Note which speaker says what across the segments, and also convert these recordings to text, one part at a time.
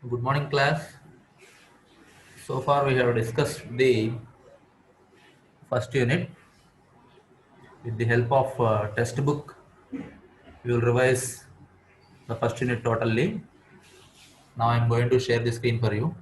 Speaker 1: Good morning, class. So far, we have discussed the first unit with the help of textbook. We will revise the first unit totally. Now, I am going to share the screen for you.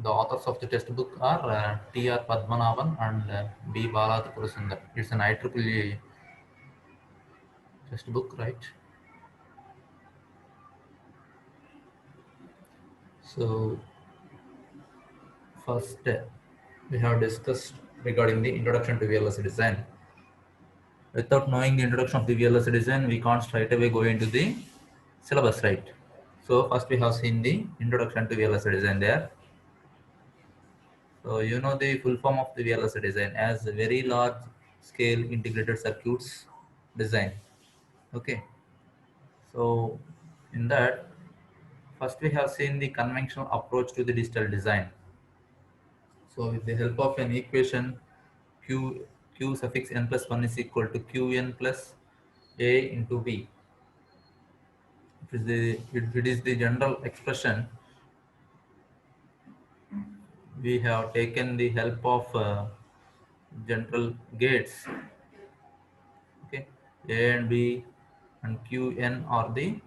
Speaker 1: The authors of the textbook are T.R. Padmanabhan and B. Balathakurasundar. It's an IEEE textbook, right? So, first, we have discussed regarding the introduction to VLSI design. Without knowing the introduction of the VLSI design, we can't straight away go into the syllabus, right? So first we have seen the introduction to VLSI design there. So you know the full form of the VLSI design as a very large scale integrated circuits design. Okay. So in that, first we have seen the conventional approach to the digital design. So with the help of an equation q suffix n plus 1 is equal to qn plus a into b. If it is the general expression, we have taken the help of general gates. Okay, a and b and qn are the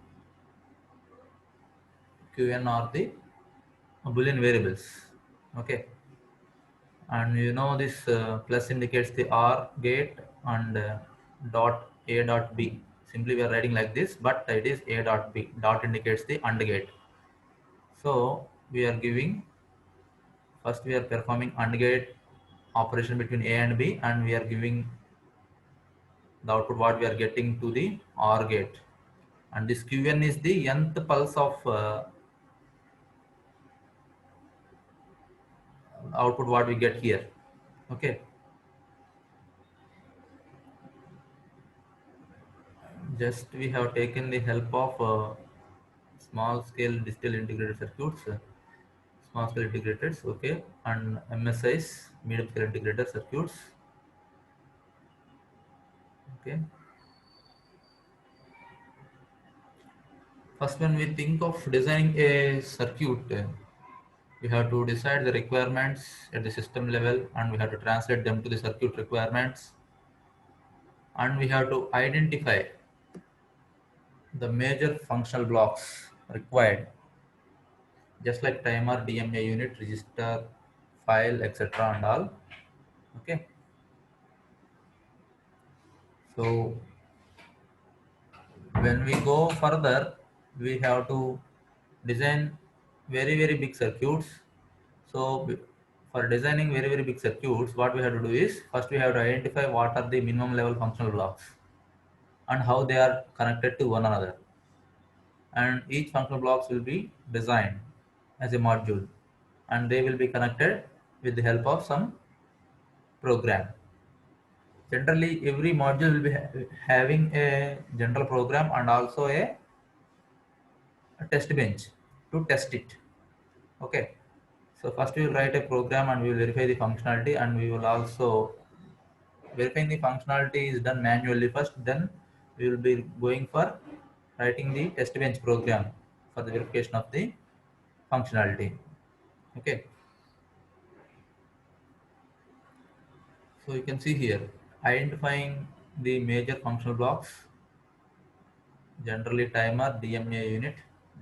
Speaker 1: boolean variables. Okay, and you know this plus indicates the or gate and dot a dot b. Simply we are writing like this, but it is a dot b. Dot indicates the and gate. So we are giving, first we are performing and gate operation between a and b, and we are giving the output what we are getting to the or gate, and this qn is the nth pulse of output what we get here. Okay, just we have taken the help of small scale digital integrated circuits, small scale integrators, okay, and MSIs, medium scale integrated circuits. Okay, first when we think of designing a circuit, we have to decide the requirements at the system level, and we have to translate them to the circuit requirements, and we have to identify the major functional blocks required, just like timer, DMA unit, register, file, etc. and all. Okay, so when we go further, we have to design very big circuits. So for designing very big circuits, what we have to do is first we have to identify what are the minimum level functional blocks and how they are connected to one another, and each functional blocks will be designed as a module, and they will be connected with the help of some program. Generally, every module will be having a general program and also a test bench to test it. Okay, so first we will write a program and we will verify the functionality, and we will also verifying the functionality is done manually first, then we will be going for writing the test bench program for the verification of the functionality. Okay, so you can see here identifying the major functional blocks, generally timer, DMA unit.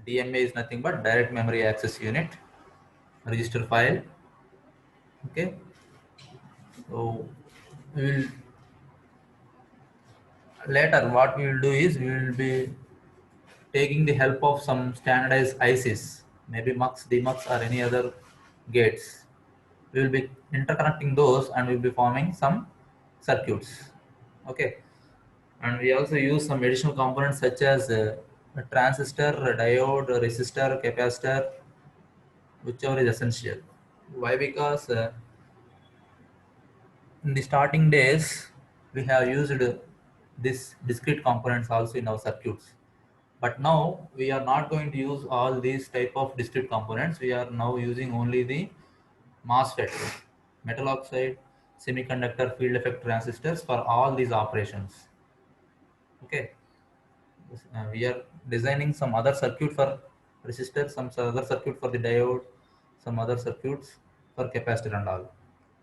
Speaker 1: DMA is nothing but direct memory access unit, register file. Okay, so we will later what we will do is we will be taking the help of some standardized ICs, maybe MUX, DMUX or any other gates. We will be interconnecting those and we will be forming some circuits. Okay, and we also use some additional components such as a transistor, a diode, a resistor, capacitor, whichever is essential. Why? Because in the starting days, we have used this discrete components also in our circuits. But now we are not going to use all these type of discrete components. We are now using only the MOSFET, metal oxide, semiconductor, field effect transistors for all these operations. Okay, we are designing some other circuit for resistor, some other circuit for the diode, some other circuits for capacitor and all.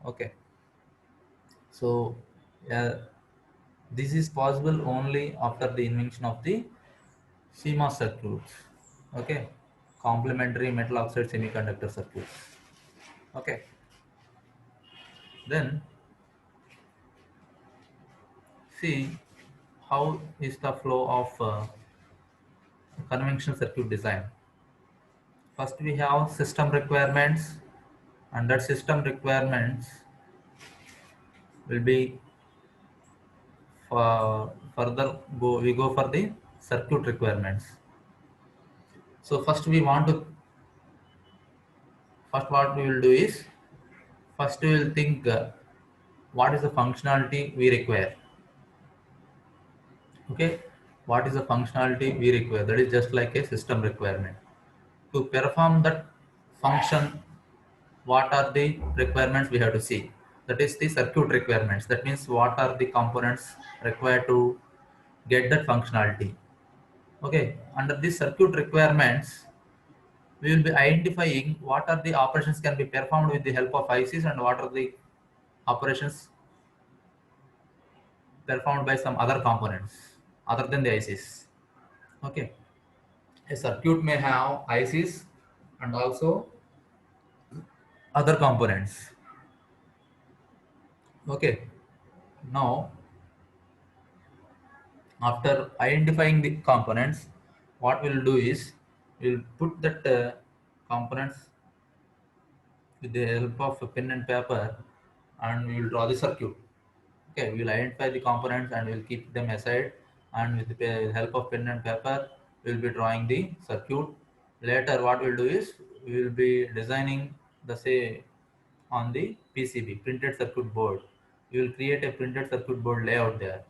Speaker 1: Okay, so yeah, this is possible only after the invention of the CMOS circuits. Okay, complementary metal oxide semiconductor circuits. Okay, then see how is the flow of conventional circuit design. First, we have system requirements, and that system requirements will be for further go. We go for the circuit requirements. So first what we will do is first we will think what is the functionality we require. Okay, what is the functionality we require? That is just like a system requirement. To perform that function, what are the requirements we have to see? That is the circuit requirements. That means what are the components required to get that functionality. Okay, under these circuit requirements, we will be identifying what are the operations can be performed with the help of ICs and what are the operations performed by some other components other than the ICs. Okay, a circuit may have ICs and also other components. Okay, now after identifying the components, what we'll do is we'll put that components with the help of a pen and paper, and we will draw the circuit. Okay, we will identify the components and we'll keep them aside, and with the help of pen and paper, we will be drawing the circuit. Later, what we'll do is we will be designing the say on the PCB, printed circuit board. We will create a printed circuit board layout there.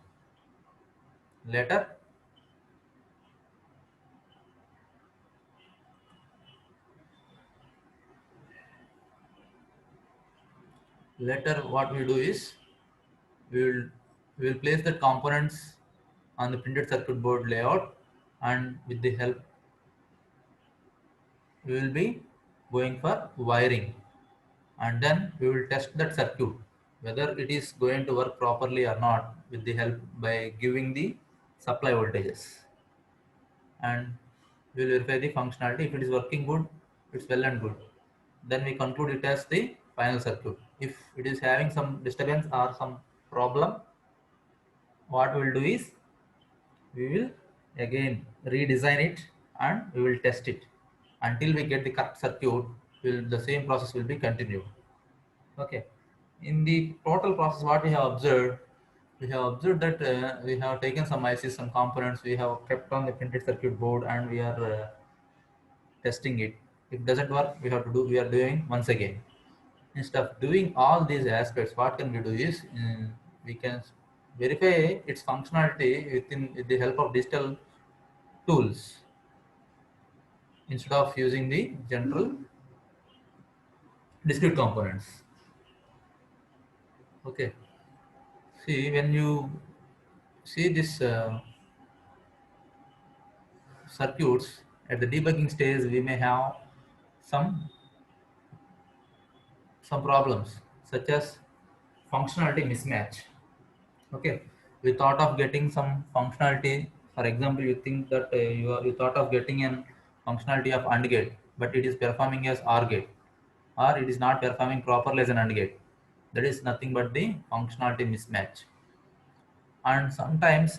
Speaker 1: Later, what we do is we will place the components on the printed circuit board layout, and with the help we will be going for wiring, and then we will test that circuit whether it is going to work properly or not with the help by giving the supply voltages, and we will verify the functionality. If it is working good, it's well and good, then we conclude it as the final circuit. If it is having some disturbance or some problem, what we will do is we will again redesign it and we will test it until we get the correct circuit. The same process will be continued. Okay, in the total process what we have observed that we have taken some ICs, some components, we have kept on the printed circuit board, and we are testing it. If it doesn't work, we are doing once again. Instead of doing all these aspects, what can we do is we can verify its functionality with the help of digital tools instead of using the general discrete components. Okay, see when you see this circuits at the debugging stage, we may have some problems such as functionality mismatch. Okay, we thought of getting some functionality. For example, you think that you thought of getting an functionality of AND gate, but it is performing as OR gate, or it is not performing properly as an AND gate. That is nothing but the functionality mismatch. And sometimes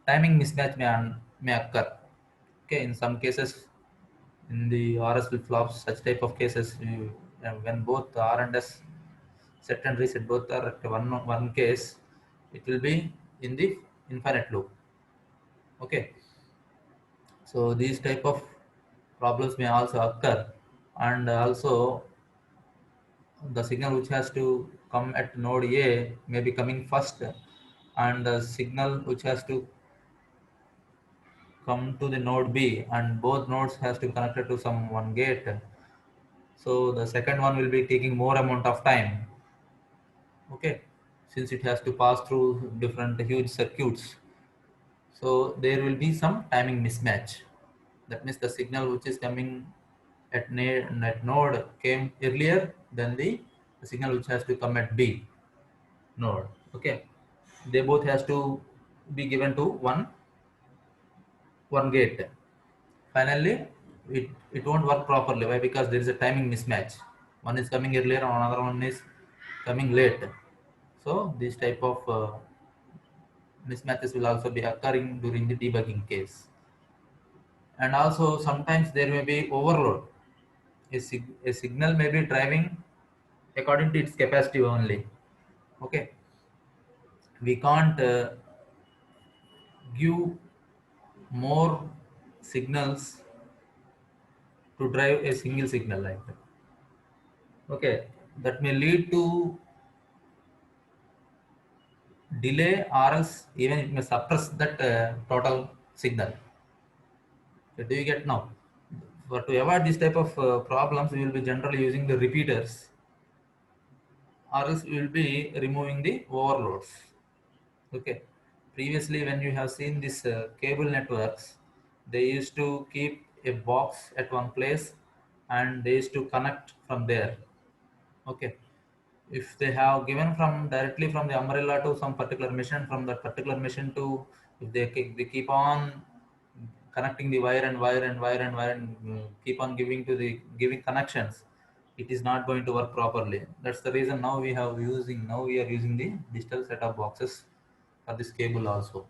Speaker 1: timing mismatch may occur. Okay, in some cases, in the RS flip flops, such type of cases, when both R and S set and reset both are at one case, it will be in the infinite loop. Okay, So these type of problems may also occur, and also the signal which has to come at node A may be coming first, and the signal which has to come to the node B, and both nodes has to be connected to some one gate. So the second one will be taking more amount of time. Okay, since it has to pass through different huge circuits, so there will be some timing mismatch. That means the signal which is coming at node came earlier than the signal which has to come at B node. Okay, they both has to be given to one gate. Finally, it won't work properly. Why? Because there is a timing mismatch. One is coming earlier and another one is coming late. So these type of mismatches will also be occurring during the debugging case. And also sometimes there may be overload. A signal may be driving according to its capacity only. Okay, we can't give more signals to drive a single signal like that. Okay, that may lead to delay or else even it may suppress that total signal. So do you get now? For to avoid this type of problems, we will be generally using the repeaters, or else we will be removing the overloads. Okay. Previously, when you have seen this cable networks, they used to keep a box at one place and they used to connect from there. Okay. If they have given from directly from the umbrella to some particular machine, from that particular machine to, if they keep on connecting the wire and wire and wire and wire and keep on giving connections, it is not going to work properly. That's the reason now we are using the digital set of boxes for this cable also.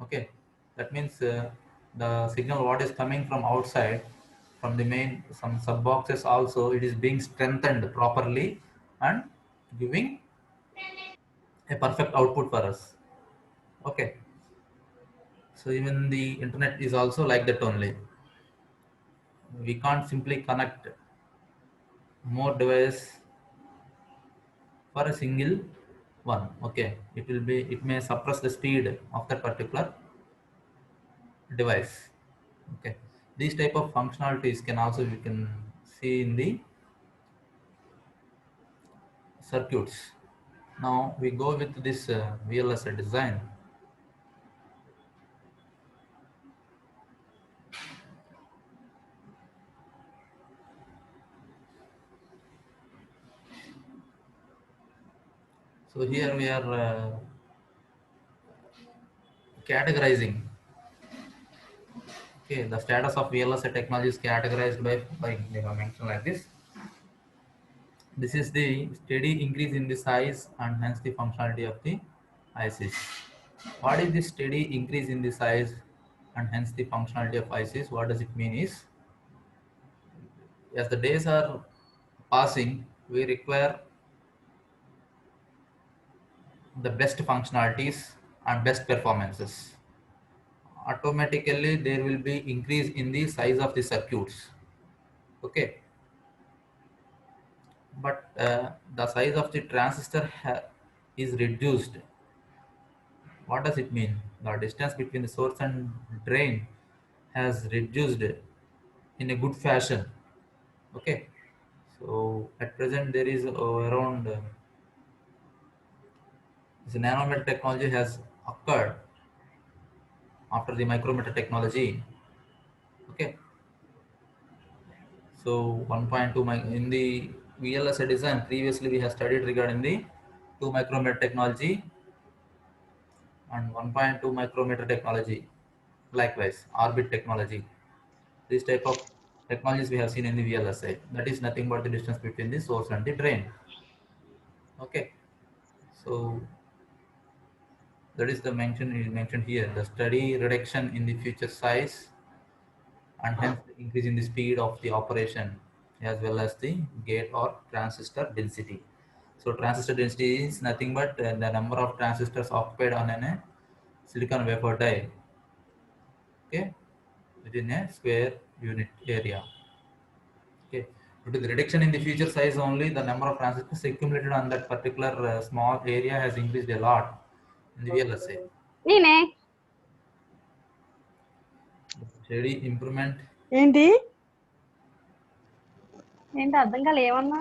Speaker 1: Okay, that means the signal what is coming from outside, from the main some sub boxes also, it is being strengthened properly and giving a perfect output for us. Okay, so even the internet is also like that only. We can't simply connect more devices for a single one. Okay, it may suppress the speed of that particular device. Okay, these type of functionalities can also we can see in the circuits. Now we go with this VLSI design. So here we are categorizing. Okay, the status of VLSI technology is categorized by they have mentioned like this. This is the steady increase in the size and hence the functionality of the ICs. What is the steady increase in the size and hence the functionality of ICs? What does it mean is, as the days are passing, we require the best functionalities and best performances. Automatically, there will be increase in the size of the circuits. Okay, but the size of the transistor is reduced. What does it mean? The distance between the source and drain has reduced in a good fashion. Okay, so at present there is around the nanometer technology has occurred after the micrometer technology. Okay, so 1.2 in the VLSI design previously we have studied regarding the 2 micrometer technology and 1.2 micrometer technology. Likewise, orbit technology. This type of technologies we have seen in the VLSI. That is nothing but the distance between the source and the drain. Okay, so that is the mention is mentioned here. The steady reduction in the future size and hence the increase in the speed of the operation as well as the gate or transistor density. So transistor density is nothing but the number of transistors occupied on a silicon wafer die. Okay, within a square unit area. Okay. Due to the reduction in the feature size only, the number of transistors accumulated on that particular small area has increased a lot in the VLSI. Steady improvement.
Speaker 2: ఏంటి ఏంటి అర్థం కాలే ఏమన్నా